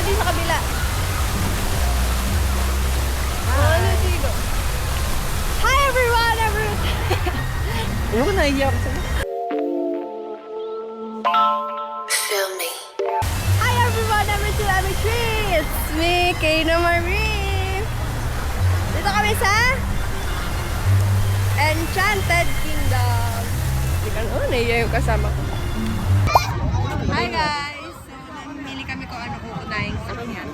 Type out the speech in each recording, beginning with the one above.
din sa kabila. Hi everyone! Ayoko, nahiya ako sa'yo. Hi everyone! It's me, Kayna Marie. Dito kami sa Enchanted Kingdom. Nahiya yung kasama ko. Hi guys! So, namimili kami kung ano uunahin sa sakyan.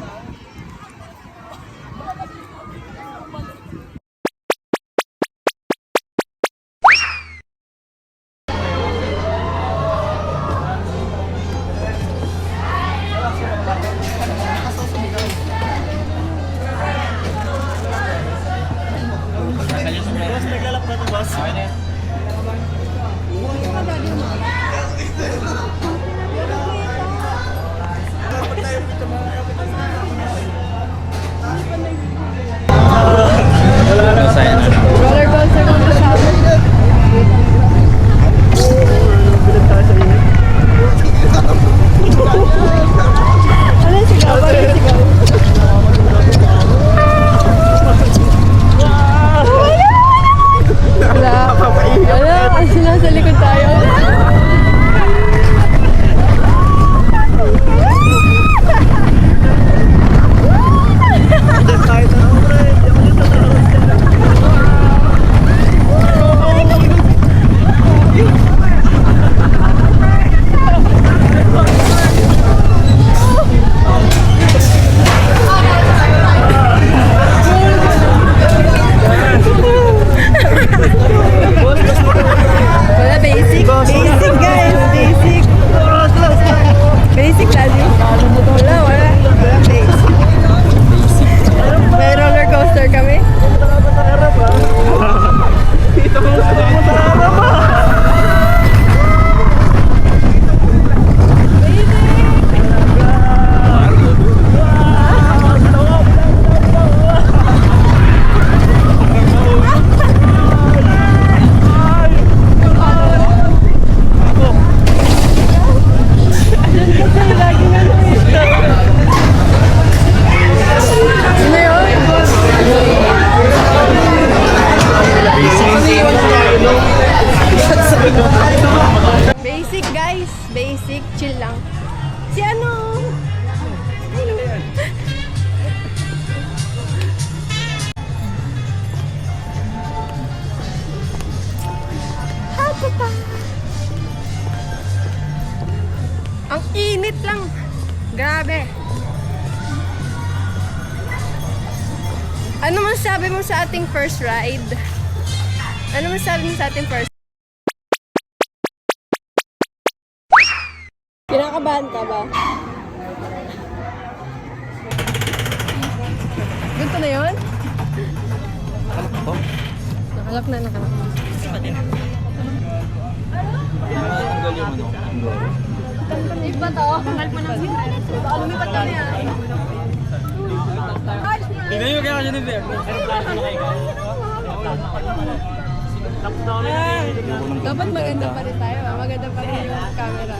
Roller coaster kung kasama. Ano yung sigaw? Bakit yung sigaw? Wala. Wala. Kasi nasa likod tayo. Wala, basic. Basic guys, basic. Basic lagi. Wala. Basic. May roller coaster kami. Basic guys, basic, chill lang. Si ano? Hatata. Ang init lang. Grabe. Ano masabi mo sa ating first ride? Ano masabi mo sa ating first? Kinakabahan ka ba? Ganito na yun? Nakalak na. Iba to? Kangal mo ng secret. Baka lumipat kami ah. Tignan nyo kaya kasi ni Ver. Dapat maganda pa rin tayo. Maganda pa rin yung camera.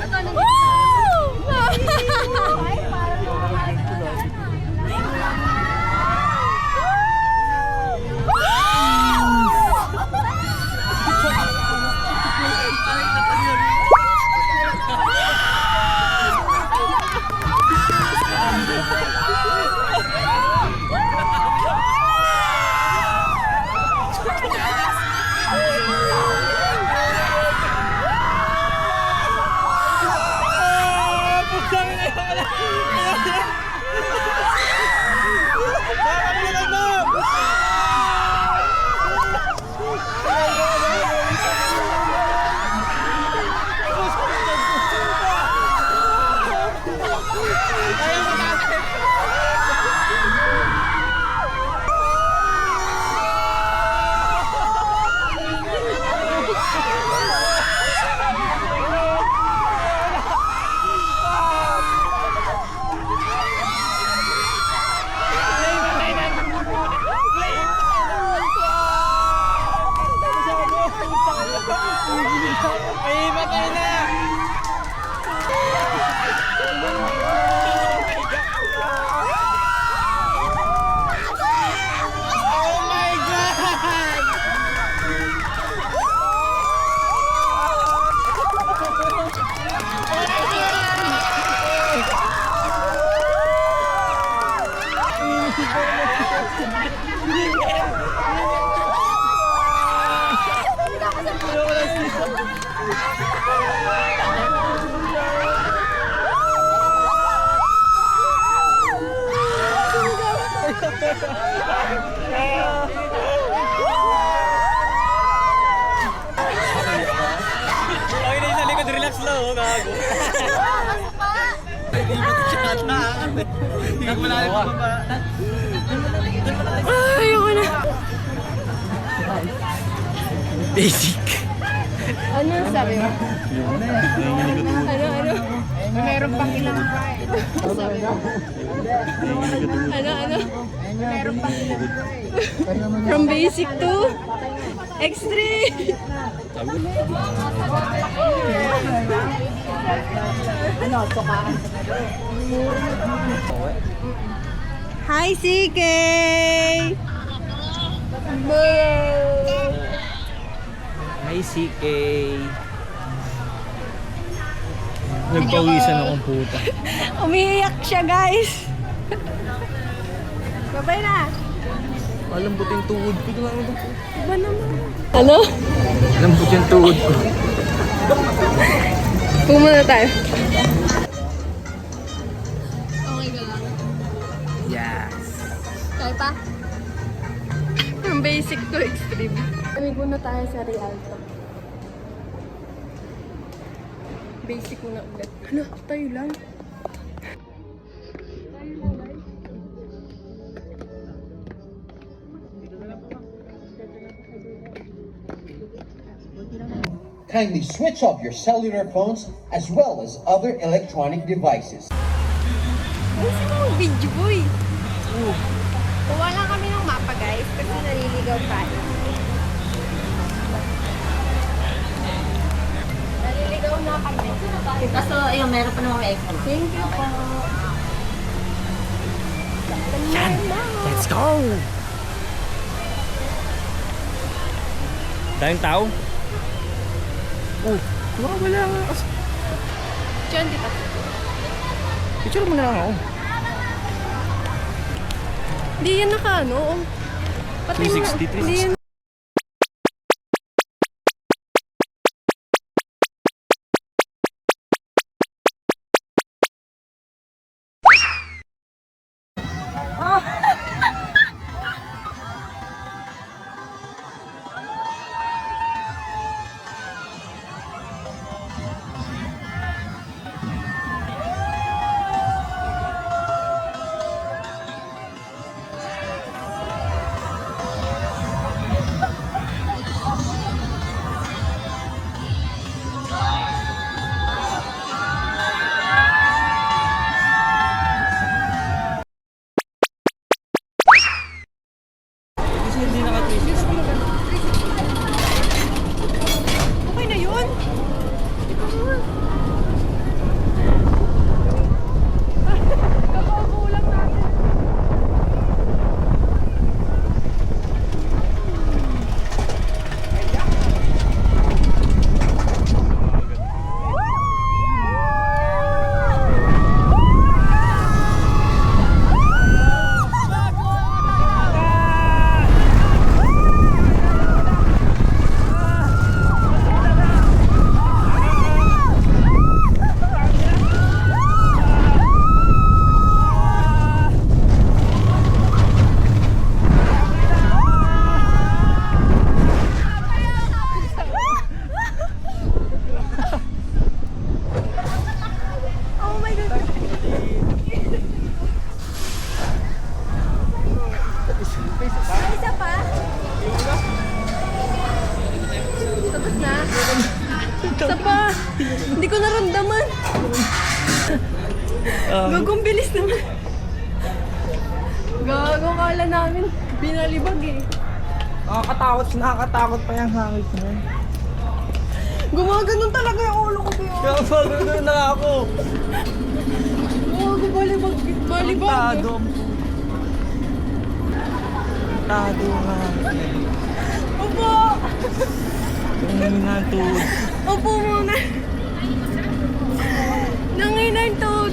Okay na yung sa likod, relax lang, oh, gago. Hindi mo na ba? Ayoko na. Basic. Ano ang sabi mo? Ano? Meron pang ilang Ano? From basic to extreme. Hi, CK! Hi, CK. Nagpawisan akong puta. Umiiyak siya, guys. Babay na. Malambot yung tuhod ko. Iba naman. Ano? Malambot yung tuhod ko. Pumuna tayo. Okay ka lang. Yes. Kaya pa? From basic to extreme. Amigo na tayo sa Rialto. Basic muna ulit. Hala, tayo lang. Kindly switch off your cellular phones as well as other electronic devices. Ay, sino ang video boy? Kuha lang kami ng mapa, guys, kasi naliligaw tayo. Naliligaw na kami. Kaso, ayun, meron pa naman extra. Thank you po. Let's go! Daming tao? Oh, wala nga. Diyan, dito. Picture mo na lang ako. Hindi yan naka, ano? Pati 360, Hindi yan. Kasi hindi naka 360. Okay na yun. Kakakulang natin. Oh my God. Isa pa? Tapos na? Isa pa? Hindi ko naramdaman. Gagong bilis naman. Gago, kala namin binalibag eh. Nakakatakot pa yung hangit mo. Gumaganon talaga yung ulo ko. Kaya pagod na ako. Gago, balibag. Balibag. Tado nga. Opo. Tumingin ang tuhod. Opo muna. Nangina yung toad.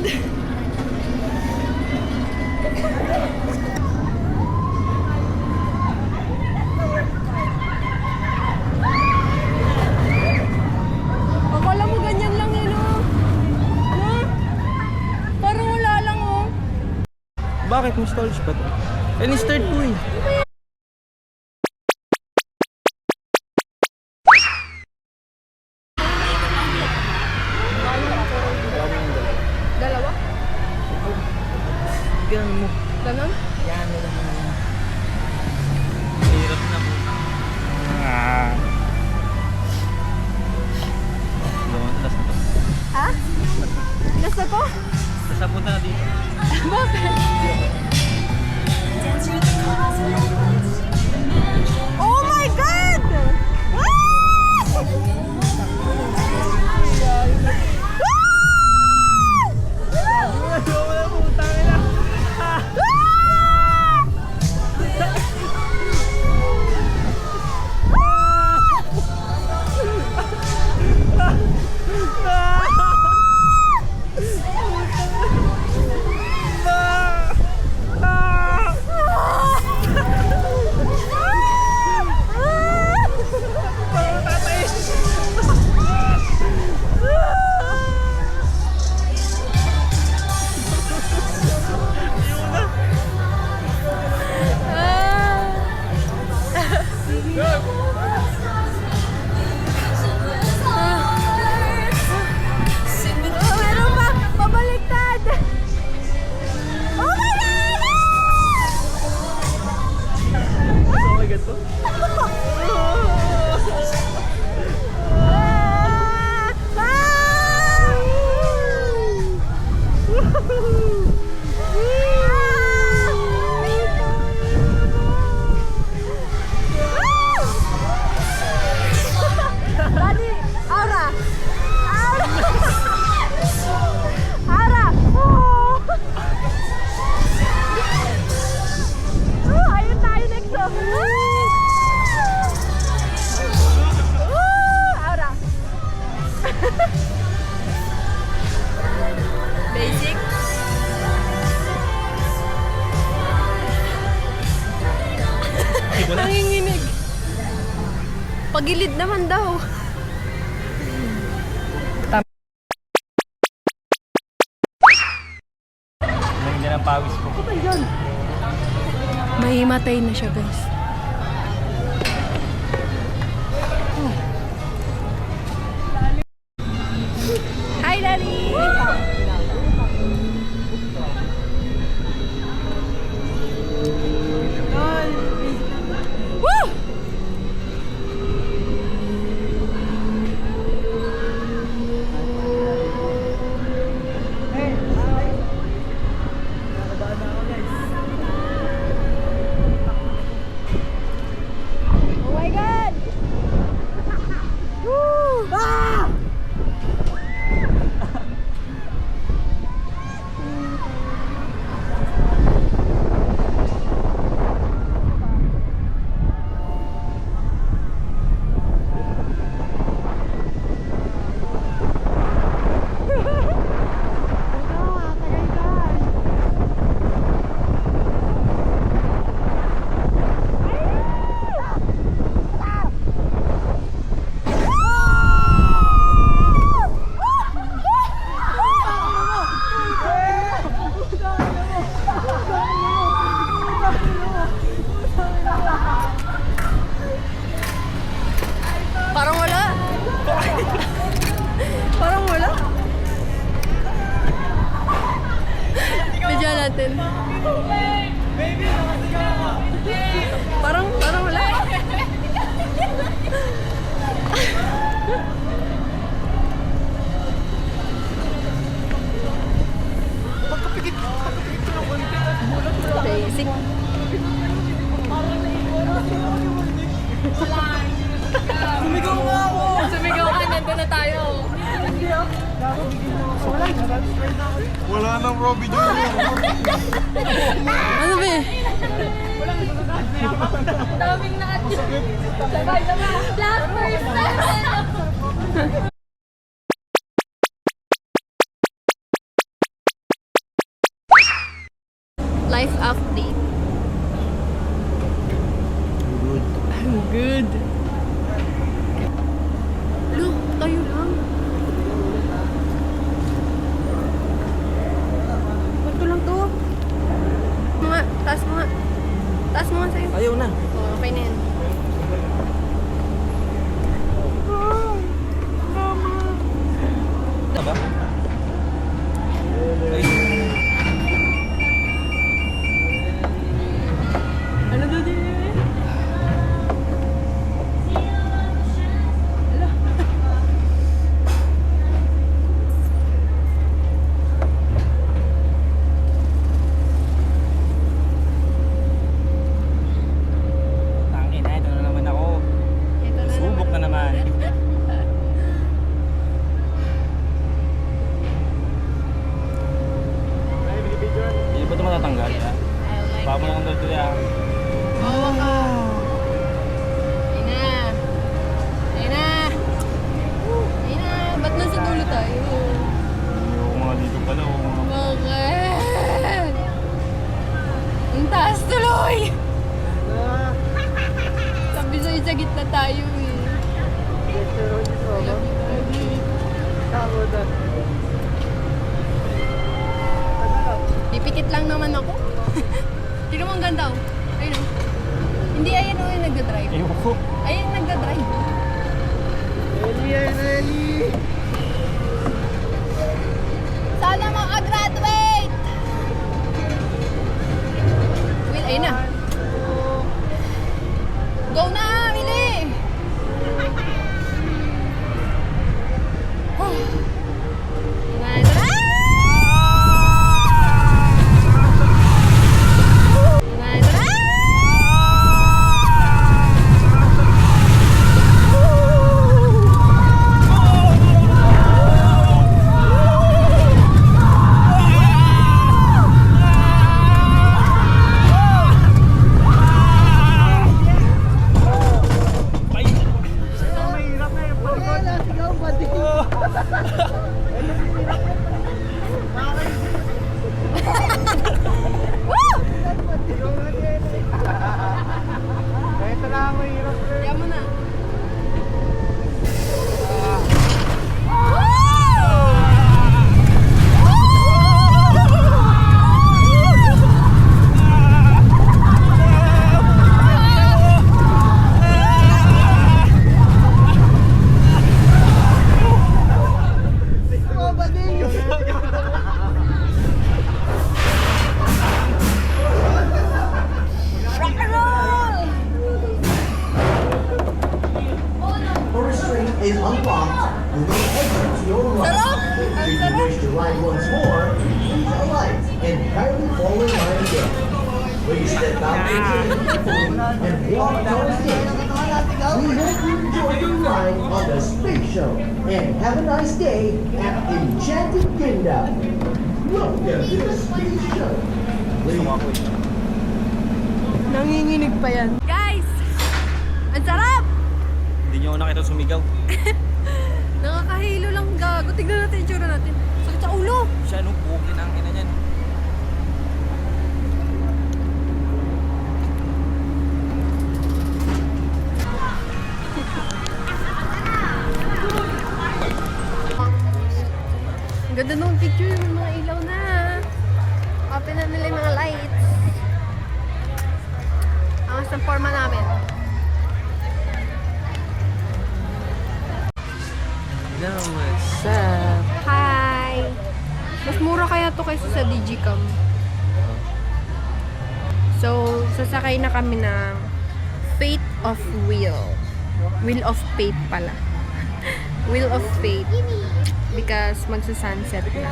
Akala mo ganyan lang yun, oh. No? Parang wala lang, oh. Bakit? May storage ba to? Start po eh. Dalawa? Ganun mo. Ganon? Yan mo lang. Hirap na po. Lasa po. Ha? Nasa ko? Lasa po na dito. Bakit? Oh my God! Meron pa! Pabaliktad! Oh my God! Okay, ganito. Daddy, Aura! Aura! Aura! Oh! Ayun tayo next. Aura! Basic. Nanginginig. Pagilid naman daw. Hindi na pawis ko. Mahimatay na siya, guys. Hi, Daddy! Woo! Oh my God! Woo! Ah! Parang wala. Parang wala. Bidyan natin. Parang wala. Basic. Sumigaw nga ako! Sumigaw ka, nandun na tayo. Wala nang Robby Jr. Ano ba eh? Daming nakatyo. Sabay. Last person. Life update. Good. I'm good. Look, tayo lang. Ba't ko lang to? Mga, taas mga. Ayaw na. Oh, okay na yan. Ano ba? Ay. Ano daw din yun? Tangin na, ito na naman ako. Ito na Subok na naman. Hindi ba ito matatanggal? Baka mo lang dito yan. Bawa ka. Ayun na. Ayun na. Ayun na. Ba't nasa dulo tayo? Yung mga dito pala. Bakit? Ang taas tuloy! Sabi sa'yo sa gitna tayo eh. Pipikit lang naman ako. Tignan mo ang ganda oh. Ayun oh. Hindi ayan oh yung nagdadrive. Ayoko. Ayan yung nagdadrive. Sana makagraduate! Will, ayun na. Go na, Willy! Ito na. Ito na. Kaya mo na. Rock and roll! Forest Street is unlocked. You may exit to your right. Sarap! Should you wish to ride once more, please alight and kindly fall in line again. Please step out and walk towards the end. We hope you enjoy the ride on the Space Show and have a nice day at Enchanted Kingdom. Welcome to the Space Show. Please Nanginginig pa yan. Guys! Ang sarap! Hindi niyo ako nakita sumigaw. Nakakahilo lang gago. Tignan natin yung tsura natin. Sakit sa ulo! Siya nung bukin ang ina niyan. Ang ganda nung picture. Yung mga ilaw na. Open na nila yung mga lights. Angas ng forma namin. Hello, what's up? Hi! Mas mura kaya to kaysa sa Digicam. So, sasakay na kami ng Fate of Wheel. Wheel of Fate pala. Wheel of Fate. Because magsa-sunset na.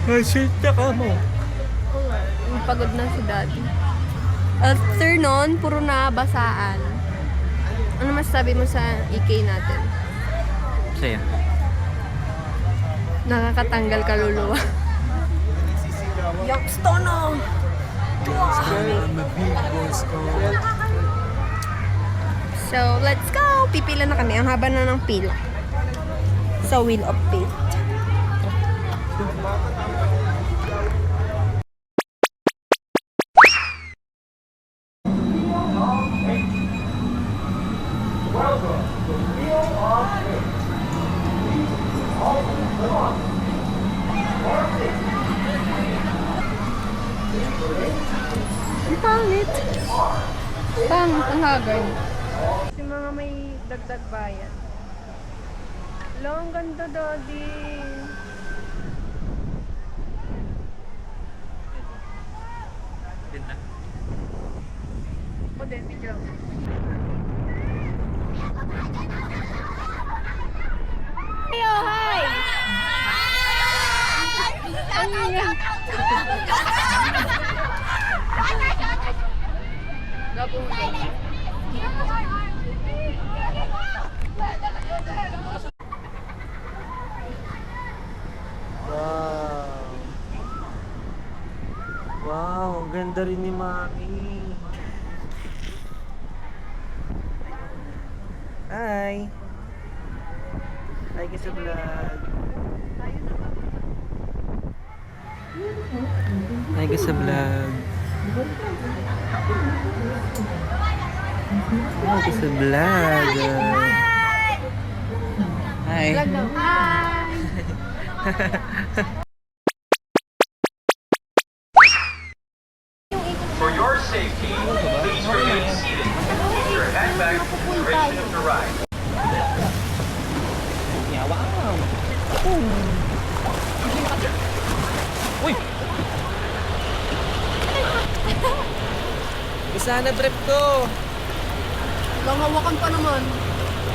Nasit na ka mo. Pagod na si Daddy. After nun, puro na basaan. Ano masasabi mo sa EK natin? Saya. Nakakatanggal kaluluwa. Youngstono! So, let's go! Pipila na kami. Ang haba na ng pila. Sa Wheel of Fate. Ang pangit. Pang Haggard. Yung mga may dagdag bayan. Ang ganda, Daddy. Ganda. O, din, video. Ayo, hi! Ano yan? Wow. Wow, ang ganda rin ni Mami. Hi. Hi ka sa vlog. Hi ka sa vlog. Hi ka sa vlog. Hi. Vlog daw. Hi! For your safety, please remain seated. Keep your head back for the duration of the ride. Yeah, wow. Uy! Isa na trip to. Langawakan pa naman.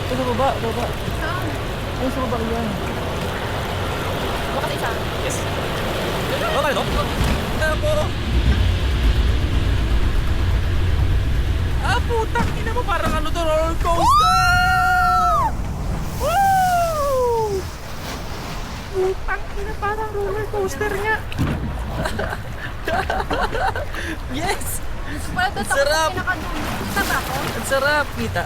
Ito sa baba, baba. Saan? Ano sa baba yan? Baka sa isa. Yes. Okay, no? Ako. Ah, putang ina mo, parang ano to, roller coaster! Woo! Putang ina, parang roller coaster nga. Yes! Pwede Ang sarap. Kita ba ako? Ang sarap, kita.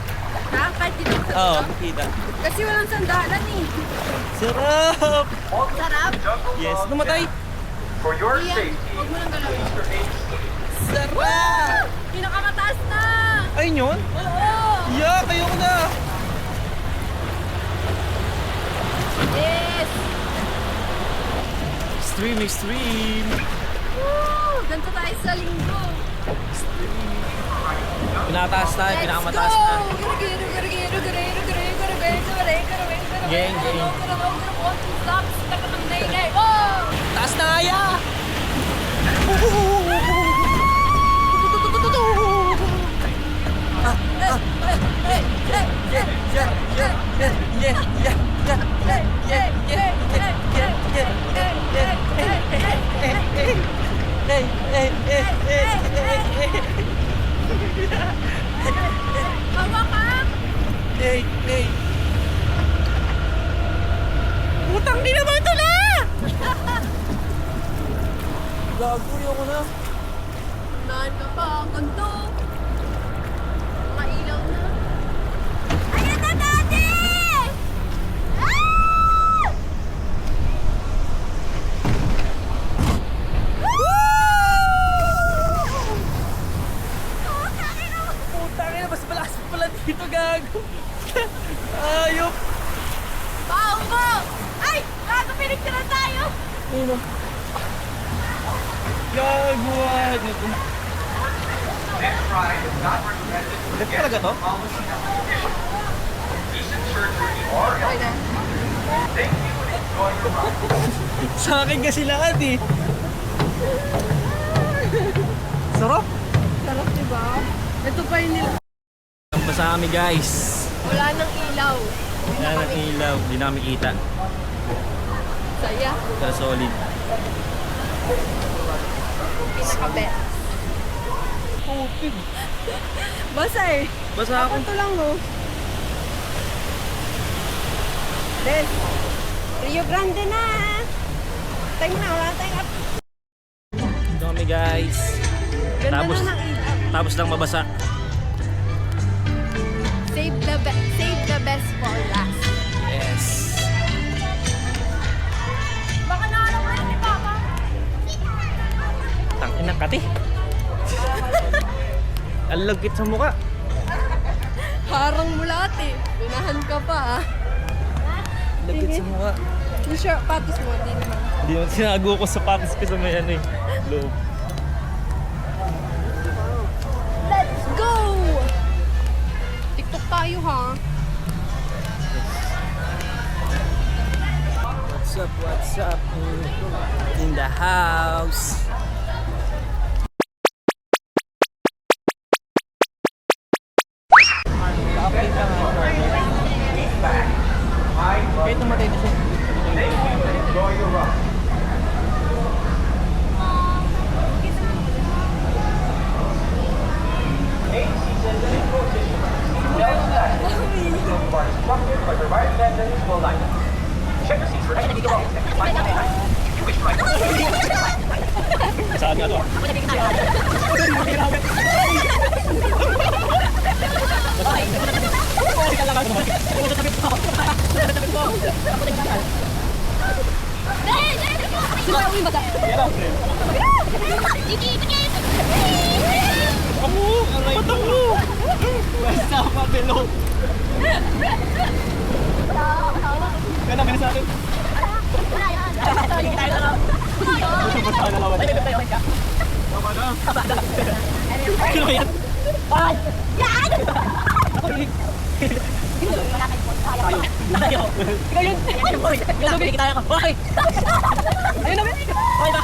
Ha? Kahit dito sa Oo, dito? kita. Kasi walang sandalan eh. Sarap! Sarap. Yes, namatay. For your Iyan, safety, huwag mo lang galawin. please remain seated. Sarap! Pinakamataas na! Ayun yun? Oo! Yak, ayoko na. Yes! Extreme, extreme. Woo! Ganito tayo sa linggo. Pinakataas tayo, pinakamataas Let's na. go! Gang, gang. Stop! Stop ka ng nailay! Oh! Taas na kaya! Hawakan! Hey, hey. Putang ina mo ito na! Gago, ayoko na. Naan ka pa, ganto. Mga ilaw na. Ayan na, Daddy! Ah! Putang ina, mas malakas pa pala dito, gago. Ayop. Bago! Ay! Gago, pinicturean tayo! Ayun o. Gago, ano. This ride is not recommended for Ito guests talaga to? following health conditions. Please ensure to or Okay na. thank you and enjoy your ride. Sa akin kasi lahat eh. Sarap. Sarap, diba? Ito pa yung nila. Ang basa kami guys. Wala nang ilaw. Wala nang ilaw. Hindi na kami kita. Saya. Pero solid. Pinakabe. Basa eh. Basa ako. Ito lang oh. Des. Rio Grande na. Tayo na, wala tayong up. Ito kami guys. Ganda Tapos- na ng ilaw. Tapos lang mabasa. Save the best for last. Yes. Baka nakalap na ni Papa. Tangin ng kati. Ang lagkit sa mukha. Harang mo lahat eh. Unahan ka pa ah. Lagkit sa mukha. Yung short patos mo, di naman. Hindi mo sinago ko sa patis ko sa may ano eh. Loob. Let's go! What's up? In the house. Update ka nga. Kahit namatay na siya. Enjoy your ride. Eight seasons in position. Seatbelt fasten. You are instructed by the ride attendants will light. Check your seats for any belongings that you find behind. You wish to ride. Saan nga to? Basta mapilo. Kaya naman sa atin. Basta na lawan. Tama na. Kilo yan? Ay! Yan! Ako yun. Ikaw yun. Ikaw yun. Kita ko. Okay. Ayun naman. Okay ba?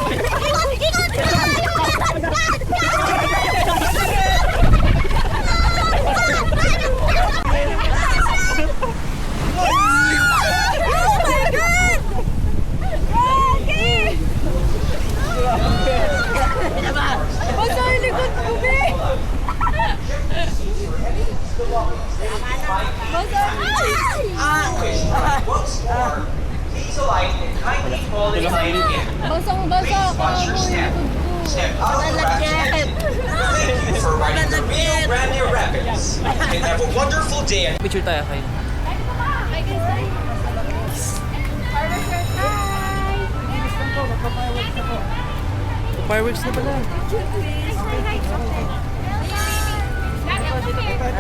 Please alight and kindly fall in line again. Basang-basa Watch your step. Step out of the basket. Thank you for riding the Rio Grande Rapids. And have a wonderful day. Picture tayo kayo. Fireworks na pala.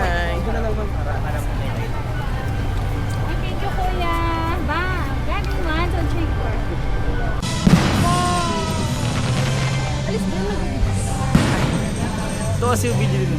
Ay. Thank you, Kuya. Bye. Ready? 1, 2, 3, 4. Alis na. Ito kasi yung video nila.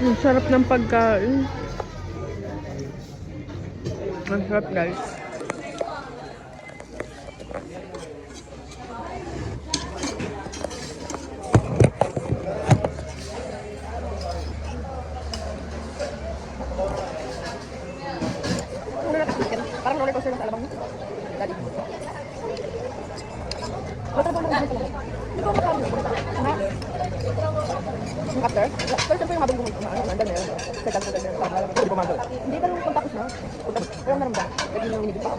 Ang sarap ng pagkain. Ang sarap, guys. Parang roller coaster sa alabang. Dali. After? Pero siyempre yung habang nandun na yun. Second ko ganyan. Hindi gumagalaw. Hindi, pero kung tapos na. Pero naramdaman. Lagi nang inibig pa.